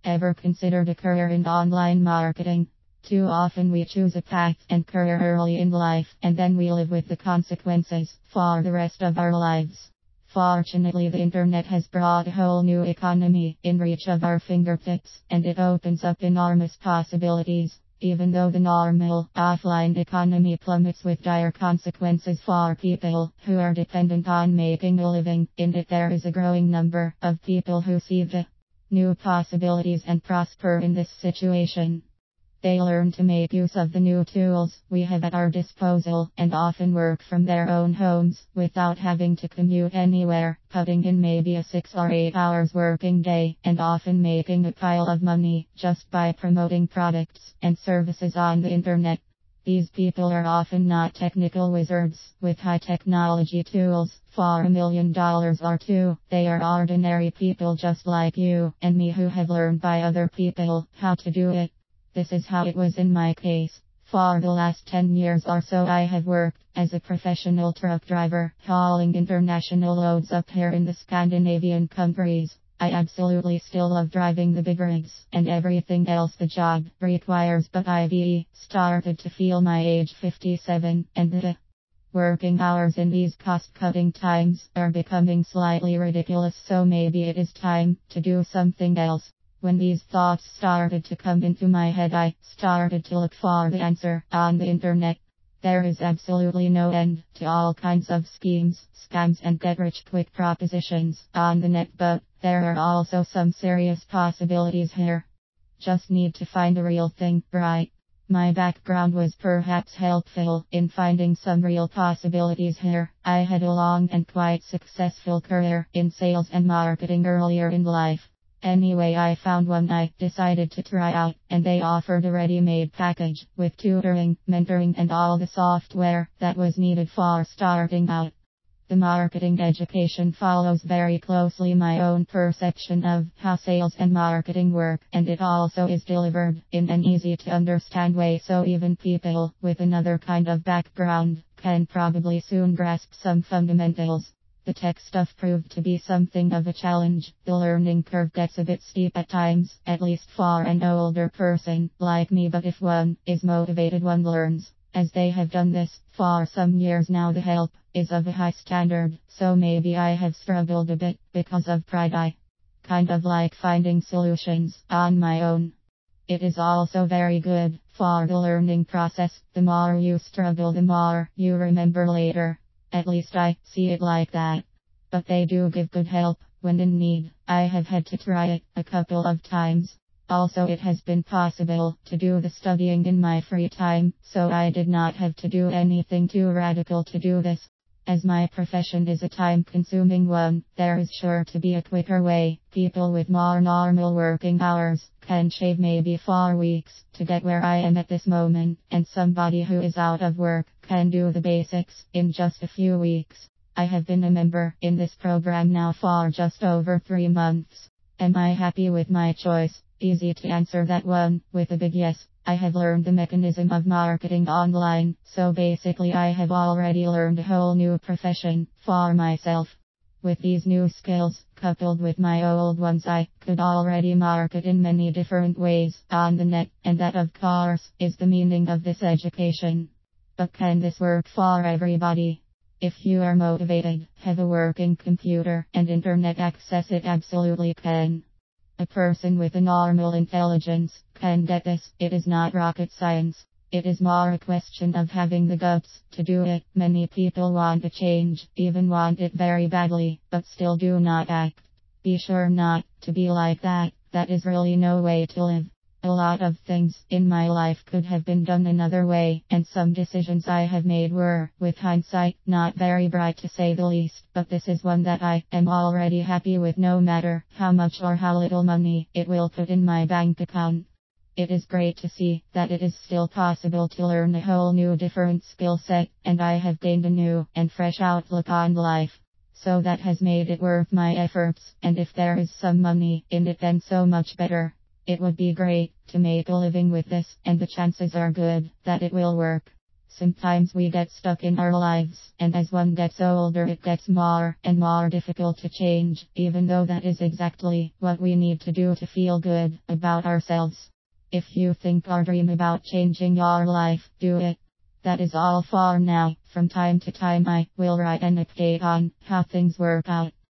Ever considered a career in online marketing? Too often we choose a path and career early in life, and then we live with the consequences for the rest of our lives. Fortunately, the internet has brought a whole new economy in reach of our fingertips, and it opens up enormous possibilities. Even though the normal, offline economy plummets with dire consequences for people who are dependent on making a living in it, there is a growing number of people who see the new possibilities and prosper in this situation. They learn to make use of the new tools we have at our disposal and often work from their own homes without having to commute anywhere, putting in maybe a 6 or 8 hours working day and often making a pile of money just by promoting products and services on the internet. These people are often not technical wizards with high technology tools for $1 million or two. They are ordinary people just like you and me who have learned by other people how to do it. This is how it was in my case. For the last 10 years or so I have worked as a professional truck driver, hauling international loads up here in the Scandinavian countries. I absolutely still love driving the big rigs and everything else the job requires, but I've started to feel my age 57 and the working hours in these cost-cutting times are becoming slightly ridiculous, so maybe it is time to do something else. When these thoughts started to come into my head, I started to look for the answer on the internet. There is absolutely no end to all kinds of schemes, scams and get-rich-quick propositions on the net, but there are also some serious possibilities here. Just need to find a real thing, right? My background was perhaps helpful in finding some real possibilities here. I had a long and quite successful career in sales and marketing earlier in life. Anyway, I found one I decided to try out, and they offered a ready-made package with tutoring, mentoring and all the software that was needed for starting out. The marketing education follows very closely my own perception of how sales and marketing work, and it also is delivered in an easy-to-understand way, so even people with another kind of background can probably soon grasp some fundamentals. The tech stuff proved to be something of a challenge. The learning curve gets a bit steep at times, at least for an older person like me, but if one is motivated, one learns. As they have done this for some years now, the help is of a high standard, so maybe I have struggled a bit because of pride. I kind of like finding solutions on my own. It is also very good for the learning process. The more you struggle, the more you remember later. At least I see it like that. But they do give good help when in need. I have had to try it a couple of times. Also, it has been possible to do the studying in my free time, so I did not have to do anything too radical to do this. As my profession is a time-consuming one, there is sure to be a quicker way. People with more normal working hours can shave maybe 4 weeks to get where I am at this moment, and somebody who is out of work can do the basics in just a few weeks. I have been a member in this program now for just over 3 months. Am I happy with my choice? Easy to answer that one with a big yes. I have learned the mechanism of marketing online, so basically I have already learned a whole new profession for myself. With these new skills, coupled with my old ones, I could already market in many different ways on the net, and that of course is the meaning of this education. But can this work for everybody? If you are motivated, have a working computer and internet access, it absolutely can. A person with a normal intelligence can get this. It is not rocket science. It is more a question of having the guts to do it. Many people want a change, even want it very badly, but still do not act. Be sure not to be like that. That is really no way to live. A lot of things in my life could have been done another way, and some decisions I have made were, with hindsight, not very bright to say the least, but this is one that I am already happy with, no matter how much or how little money it will put in my bank account. It is great to see that it is still possible to learn a whole new different skill set, and I have gained a new and fresh outlook on life. So that has made it worth my efforts, and if there is some money in it, then so much better. It would be great to make a living with this, and the chances are good that it will work. Sometimes we get stuck in our lives, and as one gets older, it gets more and more difficult to change, even though that is exactly what we need to do to feel good about ourselves. If you think or dream about changing your life, do it. That is all for now. From time to time, I will write an update on how things work out.